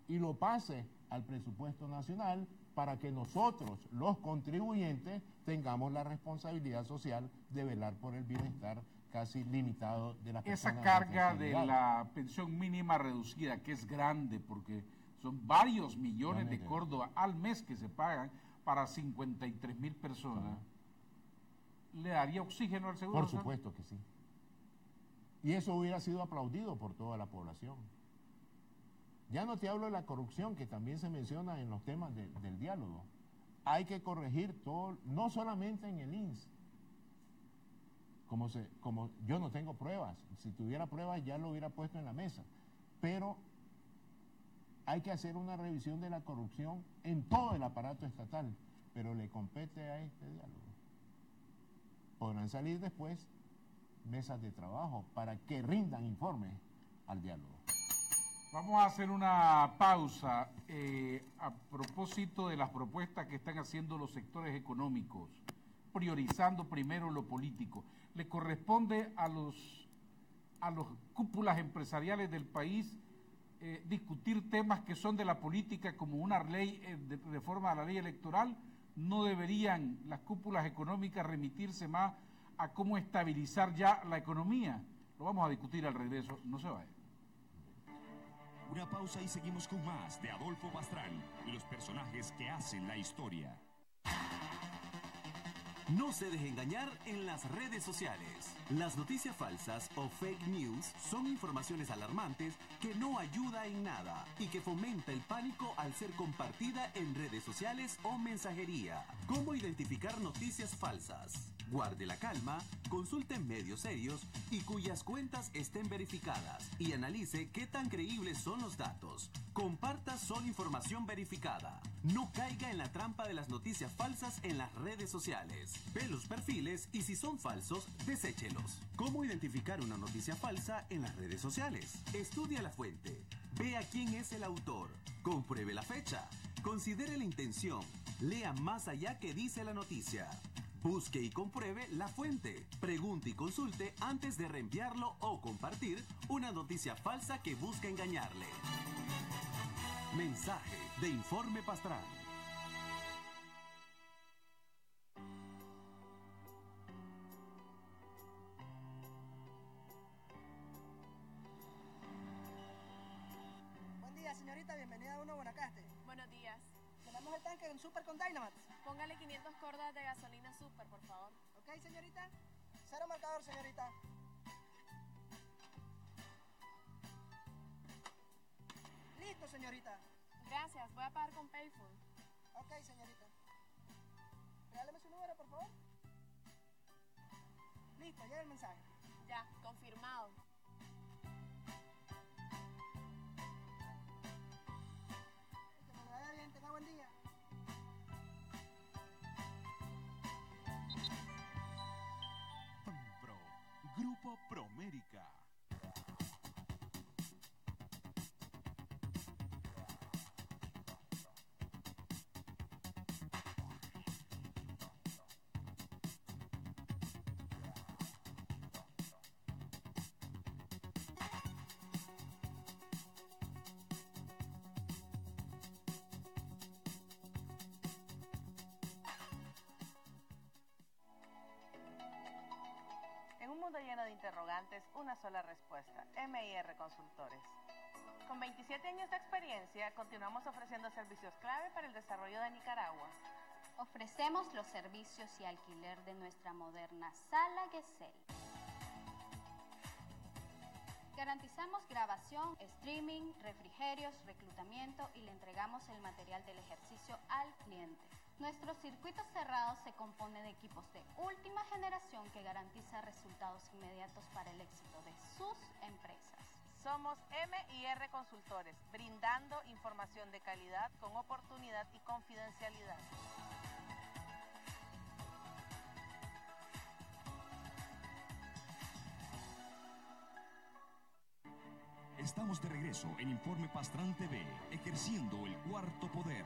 S14: y lo pase al presupuesto nacional para que nosotros, los contribuyentes, tengamos la responsabilidad social de velar por el bienestar casi limitado de las personas.
S3: Esa carga de la pensión mínima reducida, que es grande, porque Son varios millones de Córdoba al mes que se pagan para 53.000 personas. ¿Le daría oxígeno al Seguro
S14: Por
S3: Social?
S14: supuesto que sí. Y eso hubiera sido aplaudido por toda la población. Ya no te hablo de la corrupción, que también se menciona en los temas del diálogo. Hay que corregir todo, no solamente en el INSS. Como yo no tengo pruebas, si tuviera pruebas ya lo hubiera puesto en la mesa. Pero hay que hacer una revisión de la corrupción en todo el aparato estatal, pero le compete a este diálogo. Podrán salir después mesas de trabajo para que rindan informes al diálogo.
S3: Vamos a hacer una pausa a propósito de las propuestas que están haciendo los sectores económicos, priorizando primero lo político. Le corresponde a los cúpulas empresariales del país discutir temas que son de la política, como una ley de reforma a la ley electoral. ¿No deberían las cúpulas económicas remitirse más a cómo estabilizar ya la economía? Lo vamos a discutir al regreso, no se vaya.
S1: Una pausa y seguimos con más de Adolfo Pastrán y los personajes que hacen la historia.
S7: No se deje engañar en las redes sociales. Las noticias falsas o fake news son informaciones alarmantes que no ayuda en nada y que fomenta el pánico al ser compartida en redes sociales o mensajería. ¿Cómo identificar noticias falsas? Guarde la calma, consulte medios serios y cuyas cuentas estén verificadas y analice qué tan creíbles son los datos. Comparta solo información verificada. No caiga en la trampa de las noticias falsas en las redes sociales. Ve los perfiles y si son falsos, deséchelos. ¿Cómo identificar una noticia falsa en las redes sociales? Estudia la fuente. Vea quién es el autor. Compruebe la fecha. Considere la intención. Lea más allá que dice la noticia. Busque y compruebe la fuente. Pregunte y consulte antes de reenviarlo o compartir una noticia falsa que busca engañarle. Mensaje de Informe Pastrán.
S4: Buen día, señorita. Bienvenida a Uno Guanacaste.
S5: Buenos días.
S4: Llenamos el tanque en Super con Dynamax.
S5: Póngale 500 cordas de gasolina Super, por favor.
S4: Ok, señorita. Cero marcador, señorita. Listo, señorita.
S5: Gracias, voy a pagar con Payphone.
S4: Ok, señorita. Regáleme su número, por favor. Listo, llega el mensaje.
S5: Ya, confirmado.
S4: Que me vaya bien, tenga buen día.
S1: Pro, Grupo Promérica.
S10: En un mundo lleno de interrogantes, una sola respuesta. MIR Consultores. Con 27 años de experiencia, continuamos ofreciendo servicios clave para el desarrollo de Nicaragua.
S11: Ofrecemos los servicios y alquiler de nuestra moderna Sala Gesell. Garantizamos grabación, streaming, refrigerios, reclutamiento y le entregamos el material del ejercicio al cliente. Nuestro circuito cerrado se compone de equipos de última generación que garantiza resultados inmediatos para el éxito de sus empresas.
S10: Somos MIR Consultores, brindando información de calidad con oportunidad y confidencialidad.
S1: Estamos de regreso en Informe Pastrán TV, ejerciendo el cuarto poder.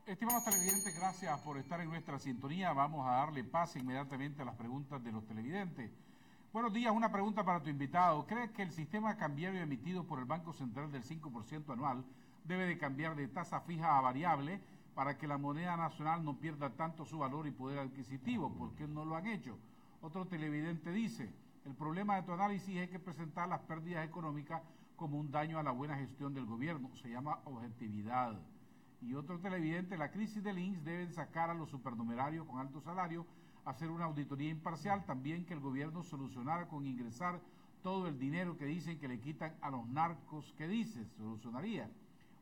S3: Estimados televidentes, gracias por estar en nuestra sintonía. Vamos a darle paso inmediatamente a las preguntas de los televidentes. Buenos días, una pregunta para tu invitado. ¿Crees que el sistema cambiario emitido por el Banco Central del 5% anual debe de cambiar de tasa fija a variable para que la moneda nacional no pierda tanto su valor y poder adquisitivo? ¿Por qué no lo han hecho? Otro televidente dice, el problema de tu análisis es que presentar las pérdidas económicas como un daño a la buena gestión del gobierno. Se llama objetividad. Y otro televidente, la crisis del INSS deben sacar a los supernumerarios con alto salario, hacer una auditoría imparcial, también que el gobierno solucionara con ingresar todo el dinero que dicen que le quitan a los narcos, que dicen, solucionaría.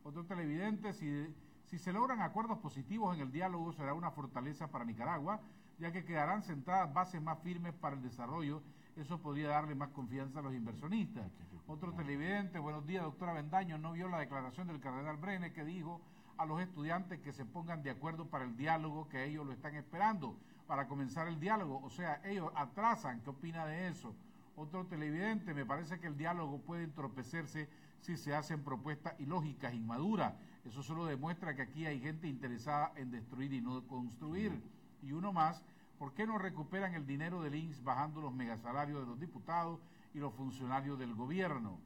S3: Otro televidente, si se logran acuerdos positivos en el diálogo será una fortaleza para Nicaragua, ya que quedarán sentadas bases más firmes para el desarrollo. Eso podría darle más confianza a los inversionistas. Otro televidente, buenos días, doctora Bendaño, ¿no vio la declaración del cardenal Brenes que dijo a los estudiantes que se pongan de acuerdo para el diálogo, que ellos lo están esperando para comenzar el diálogo? O sea, ellos atrasan. ¿Qué opina de eso? Otro televidente, me parece que el diálogo puede entorpecerse si se hacen propuestas ilógicas, inmaduras. Eso solo demuestra que aquí hay gente interesada en destruir y no construir. Y uno más, ¿por qué no recuperan el dinero del INSS bajando los megasalarios de los diputados y los funcionarios del gobierno?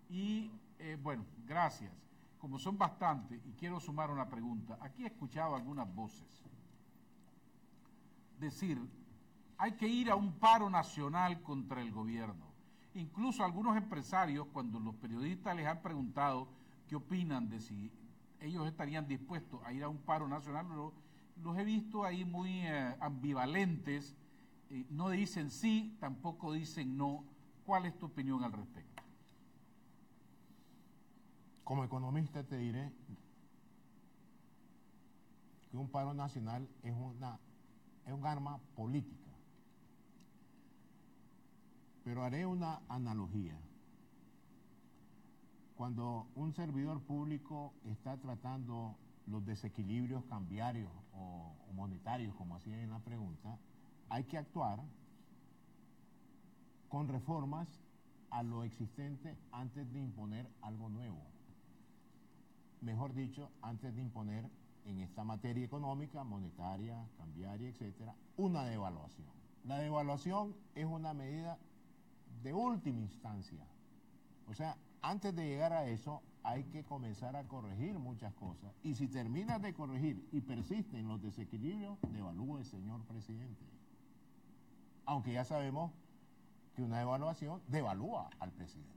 S3: Y bueno, gracias. Como son bastantes, y quiero sumar una pregunta, aquí he escuchado algunas voces decir, hay que ir a un paro nacional contra el gobierno. Incluso algunos empresarios, cuando los periodistas les han preguntado qué opinan de si ellos estarían dispuestos a ir a un paro nacional, los he visto ahí muy ambivalentes, no dicen sí, tampoco dicen no. ¿Cuál es tu opinión al respecto?
S14: Como economista te diré que un paro nacional es un arma política. Pero haré una analogía. Cuando un servidor público está tratando los desequilibrios cambiarios o monetarios, como hacía en la pregunta, hay que actuar con reformas a lo existente antes de imponer algo nuevo. Mejor dicho, antes de imponer en esta materia económica, monetaria, cambiaria, etcétera, una devaluación. La devaluación es una medida de última instancia. O sea, antes de llegar a eso, hay que comenzar a corregir muchas cosas. Y si terminas de corregir y persisten los desequilibrios, devalúe, señor presidente. Aunque ya sabemos que una devaluación devalúa al presidente.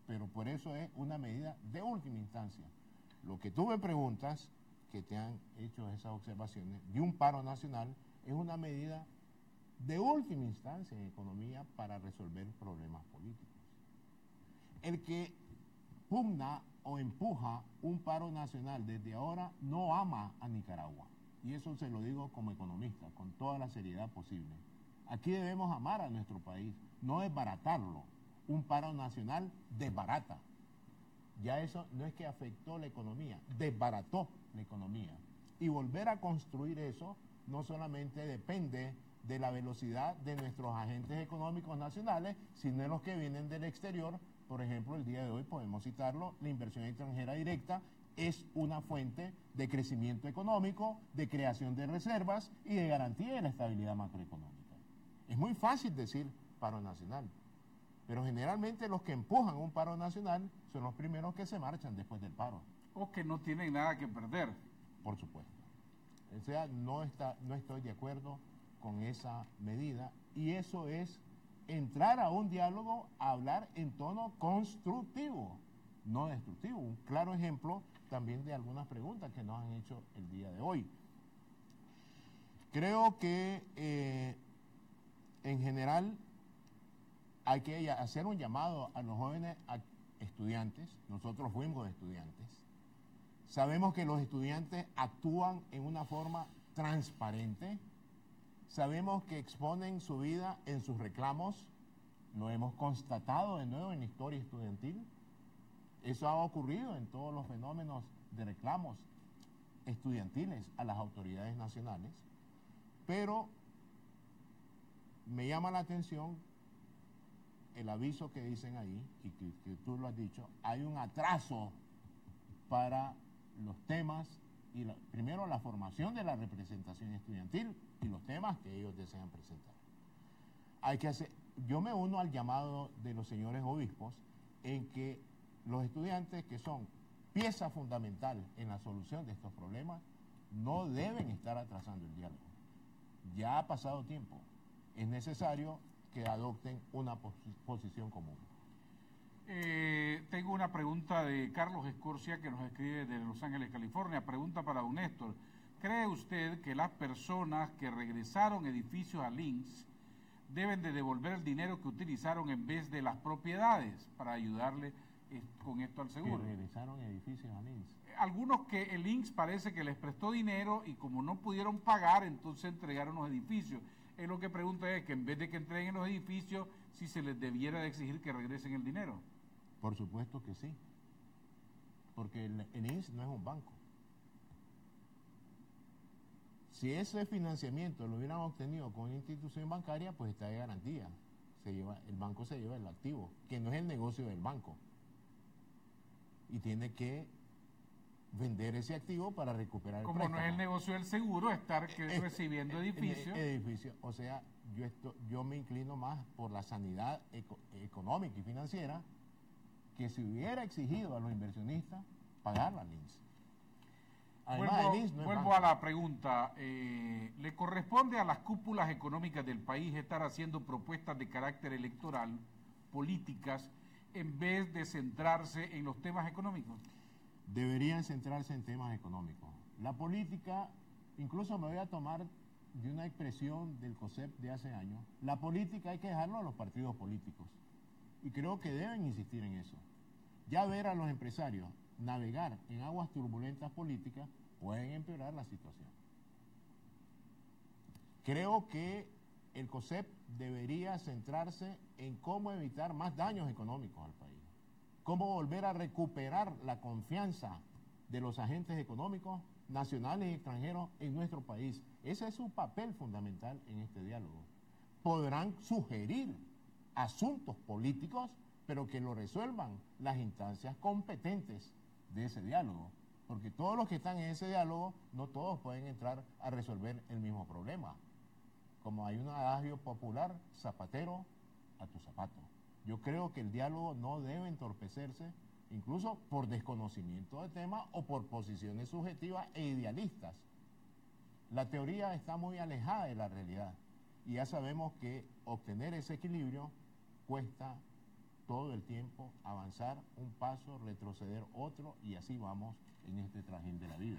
S14: Pero por eso es una medida de última instancia. Lo que tú me preguntas, que te han hecho esas observaciones, de un paro nacional, es una medida de última instancia en economía para resolver problemas políticos. El que pugna o empuja un paro nacional desde ahora no ama a Nicaragua. Y eso se lo digo como economista, con toda la seriedad posible. Aquí debemos amar a nuestro país, no desbaratarlo. Un paro nacional desbarata. Ya eso no es que afectó la economía, desbarató la economía. Y volver a construir eso no solamente depende de la velocidad de nuestros agentes económicos nacionales, sino de los que vienen del exterior. Por ejemplo, el día de hoy podemos citarlo, la inversión extranjera directa es una fuente de crecimiento económico, de creación de reservas y de garantía de la estabilidad macroeconómica. Es muy fácil decir paro nacional, pero generalmente los que empujan un paro nacional son los primeros que se marchan después del paro.
S3: O que no tienen nada que perder.
S14: Por supuesto. O sea, no estoy de acuerdo con esa medida, y eso es entrar a un diálogo, a hablar en tono constructivo, no destructivo. Un claro ejemplo también de algunas preguntas que nos han hecho el día de hoy. Creo que en general hay que hacer un llamado a los jóvenes estudiantes. Nosotros fuimos estudiantes. Sabemos que los estudiantes actúan en una forma transparente. Sabemos que exponen su vida en sus reclamos. Lo hemos constatado de nuevo en la historia estudiantil. Eso ha ocurrido en todos los fenómenos de reclamos estudiantiles a las autoridades nacionales. Pero me llama la atención el aviso que dicen ahí, y que tú lo has dicho, hay un atraso para los temas, y primero la formación de la representación estudiantil y los temas que ellos desean presentar. Yo me uno al llamado de los señores obispos en que los estudiantes, que son pieza fundamental en la solución de estos problemas, no deben estar atrasando el diálogo. Ya ha pasado tiempo. Es necesario que adopten una posición común.
S3: Tengo una pregunta de Carlos Escorcia, que nos escribe de Los Ángeles, California. Pregunta para don Néstor. ¿Cree usted que las personas que regresaron edificios a Links deben de devolver el dinero que utilizaron en vez de las propiedades para ayudarle con esto al seguro?
S14: Que regresaron edificios a Links.
S3: Algunos que el Links parece que les prestó dinero y como no pudieron pagar, entonces entregaron los edificios. Lo que pregunta es que en vez de que entreguen los edificios, si se les debiera de exigir que regresen el dinero.
S14: Por supuesto que sí, porque el INS no es un banco. Si ese financiamiento lo hubieran obtenido con una institución bancaria, pues está de garantía. El banco se lleva el activo, que no es el negocio del banco. Y tiene que vender ese activo para recuperar el
S3: préstamo. Como no es el negocio del seguro, estar recibiendo edificios.
S14: O sea, yo me inclino más por la sanidad económica y financiera, que se hubiera exigido a los inversionistas pagar la Links.
S3: Vuelvo a la pregunta. ¿Le corresponde a las cúpulas económicas del país estar haciendo propuestas de carácter electoral, políticas, en vez de centrarse en los temas económicos?
S14: Deberían centrarse en temas económicos. La política, incluso me voy a tomar de una expresión del COSEP de hace años, la política hay que dejarlo a los partidos políticos. Y creo que deben insistir en eso. Ya ver a los empresarios navegar en aguas turbulentas políticas pueden empeorar la situación. Creo que el COSEP debería centrarse en cómo evitar más daños económicos al país, cómo volver a recuperar la confianza de los agentes económicos nacionales y extranjeros en nuestro país. Ese es su papel fundamental en este diálogo. Podrán sugerir asuntos políticos, pero que lo resuelvan las instancias competentes de ese diálogo, porque todos los que están en ese diálogo, no todos pueden entrar a resolver el mismo problema. Como hay un adagio popular, zapatero a tu zapato. Yo creo que el diálogo no debe entorpecerse, incluso por desconocimiento del tema o por posiciones subjetivas e idealistas. La teoría está muy alejada de la realidad y ya sabemos que obtener ese equilibrio cuesta todo el tiempo, avanzar un paso, retroceder otro, y así vamos en este trajín de la vida.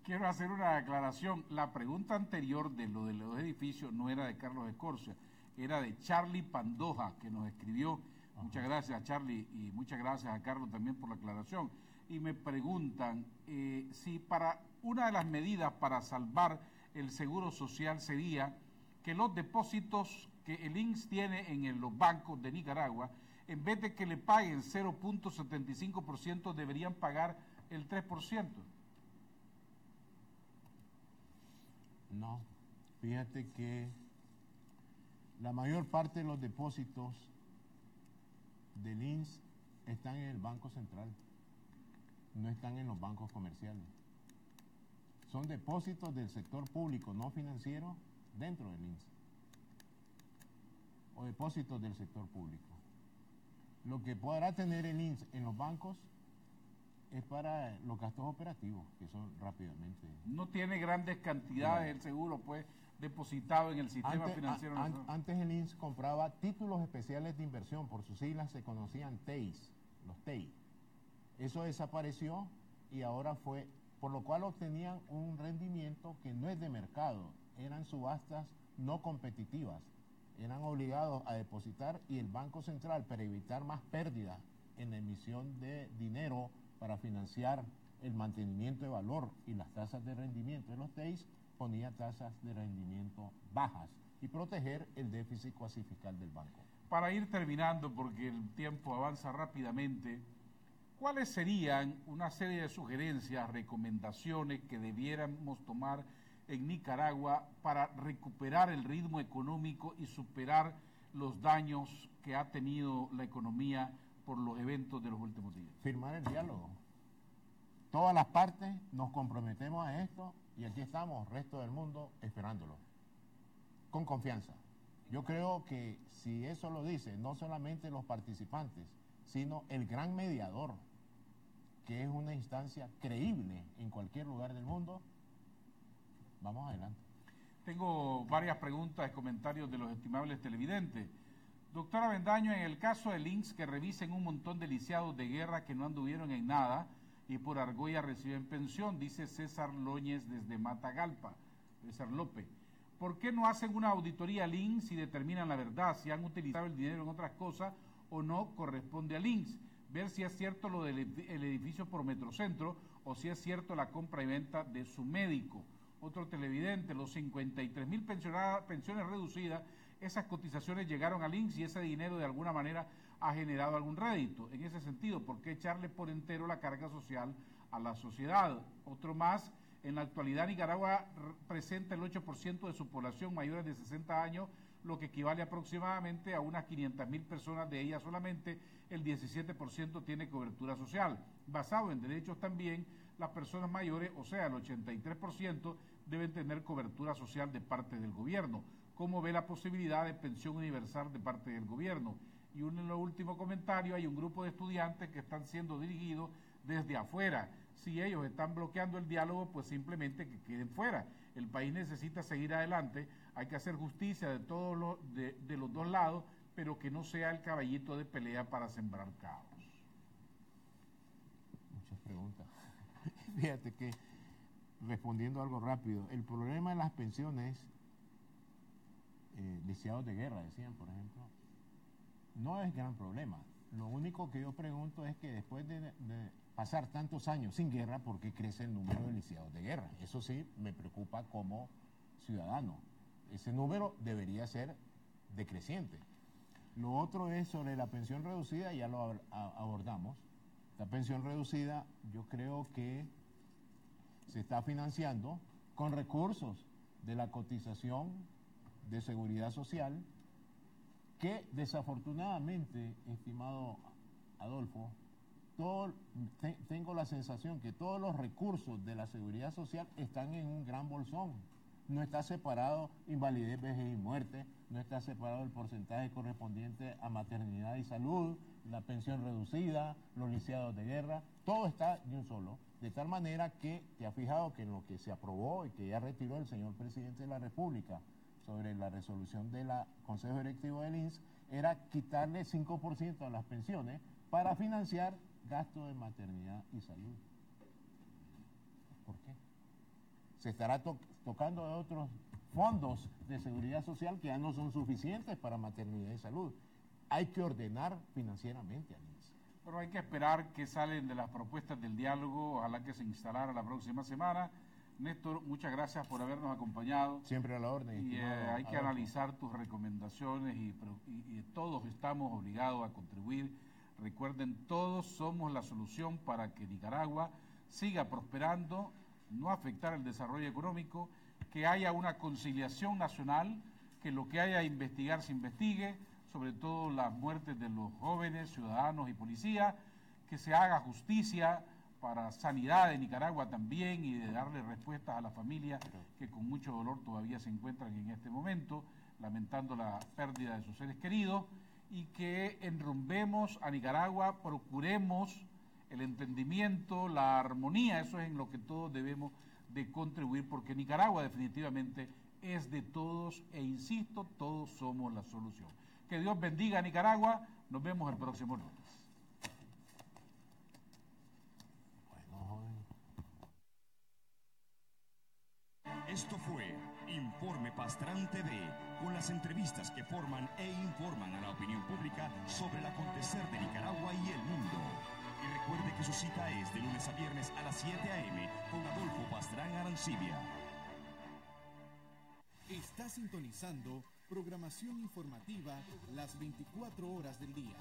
S3: Quiero hacer una aclaración. La pregunta anterior de lo de los edificios no era de Carlos Escorcia, era de Charlie Pandoja, que nos escribió. Ajá. Muchas gracias a Charlie y muchas gracias a Carlos también por la aclaración. Y me preguntan si para una de las medidas para salvar el seguro social sería que los depósitos que el INSS tiene en los bancos de Nicaragua, en vez de que le paguen 0.75%, deberían pagar el 3%.
S14: No, fíjate que la mayor parte de los depósitos del INSS están en el Banco Central, no están en los bancos comerciales. Son depósitos del sector público no financiero dentro del INSS, o depósitos del sector público. Lo que podrá tener el INSS en los bancos es para los gastos operativos, que son rápidamente.
S3: No tiene grandes cantidades el seguro, pues, depositado en el sistema financiero nacional.
S14: Antes el INSS compraba títulos especiales de inversión, por sus siglas se conocían TEIs, los TEI. Eso desapareció y ahora fue, por lo cual obtenían un rendimiento que no es de mercado, eran subastas no competitivas. Eran obligados a depositar y el Banco Central, para evitar más pérdidas en la emisión de dinero para financiar el mantenimiento de valor y las tasas de rendimiento de los TEIs, ponía tasas de rendimiento bajas y proteger el déficit cuasi fiscal del banco.
S3: Para ir terminando, porque el tiempo avanza rápidamente, ¿cuáles serían una serie de sugerencias, recomendaciones que debiéramos tomar en Nicaragua para recuperar el ritmo económico y superar los daños que ha tenido la economía por los eventos de los últimos días?
S14: Firmar el diálogo. Todas las partes nos comprometemos a esto y aquí estamos, resto del mundo, esperándolo. Con confianza. Yo creo que si eso lo dicen no solamente los participantes, sino el gran mediador, que es una instancia creíble en cualquier lugar del mundo, vamos adelante.
S3: Tengo varias preguntas y comentarios de los estimables televidentes. Doctora Bendaño, en el caso del INSS, que revisen un montón de lisiados de guerra que no anduvieron en nada y por argolla reciben pensión, dice César Lóñez desde Matagalpa, César López. ¿Por qué no hacen una auditoría al INSS y determinan la verdad, si han utilizado el dinero en otras cosas o no corresponde al INSS? Ver si es cierto lo del edificio por Metrocentro o si es cierto la compra y venta de su médico. Otro televidente, los 53,000 pensiones reducidas, esas cotizaciones llegaron al INSS y ese dinero de alguna manera ha generado algún rédito. En ese sentido, ¿por qué echarle por entero la carga social a la sociedad? Otro más, en la actualidad Nicaragua presenta el 8% de su población mayores de 60 años, lo que equivale aproximadamente a unas 500,000 personas, de ellas solamente el 17% tiene cobertura social. Basado en derechos también, las personas mayores, o sea, el 83%, deben tener cobertura social de parte del gobierno. ¿Cómo ve la posibilidad de pensión universal de parte del gobierno? Y un último comentario, hay un grupo de estudiantes que están siendo dirigidos desde afuera. Si ellos están bloqueando el diálogo, pues simplemente que queden fuera. El país necesita seguir adelante, hay que hacer justicia de todos de los dos lados, pero que no sea el caballito de pelea para sembrar caos.
S14: Muchas preguntas. Fíjate que, respondiendo algo rápido, el problema de las pensiones, lisiados de guerra, decían, por ejemplo, no es gran problema. Lo único que yo pregunto es que después de pasar tantos años sin guerra, ¿por qué crece el número de lisiados de guerra? Eso sí me preocupa como ciudadano. Ese número debería ser decreciente. Lo otro es sobre la pensión reducida, ya lo abordamos. La pensión reducida yo creo que se está financiando con recursos de la cotización de seguridad social, que desafortunadamente, estimado Adolfo, tengo la sensación que todos los recursos de la seguridad social están en un gran bolsón. No está separado invalidez, vejez y muerte, no está separado el porcentaje correspondiente a maternidad y salud, la pensión reducida, los lisiados de guerra, todo está de un solo. De tal manera que te has fijado que en lo que se aprobó y que ya retiró el señor presidente de la República sobre la resolución del Consejo Directivo del INSS, era quitarle 5% a las pensiones para financiar gastos de maternidad y salud. ¿Por qué? Se estará tocando de otros fondos de seguridad social que ya no son suficientes para maternidad y salud. Hay que ordenar financieramente al INSS.
S3: Pero hay que esperar que salen de las propuestas del diálogo, ojalá que se instalara la próxima semana. Néstor, muchas gracias por habernos acompañado.
S14: Siempre a la orden.
S3: Y hay que analizar tus recomendaciones y todos estamos obligados a contribuir. Recuerden, todos somos la solución para que Nicaragua siga prosperando, no afectar el desarrollo económico, que haya una conciliación nacional, que lo que haya a investigar se investigue, sobre todo las muertes de los jóvenes, ciudadanos y policías, que se haga justicia para sanidad de Nicaragua también y de darle respuestas a las familias que con mucho dolor todavía se encuentran en este momento, lamentando la pérdida de sus seres queridos, y que enrumbemos a Nicaragua, procuremos el entendimiento, la armonía, eso es en lo que todos debemos de contribuir, porque Nicaragua definitivamente es de todos e insisto, todos somos la solución. Que Dios bendiga a Nicaragua, nos vemos el próximo lunes.
S1: Esto fue Informe Pastrán TV, con las entrevistas que forman e informan a la opinión pública sobre el acontecer de Nicaragua y el mundo. Y recuerde que su cita es de lunes a viernes a las 7 a.m. con Adolfo Pastrán Arancibia.
S2: Está sintonizando programación informativa las 24 horas del día.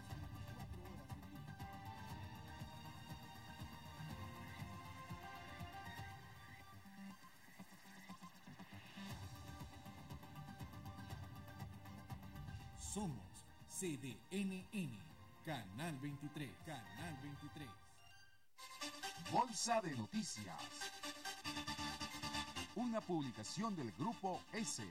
S2: Somos CDNN, Canal 23, Canal 23.
S15: Bolsa de Noticias. Una publicación del Grupo S.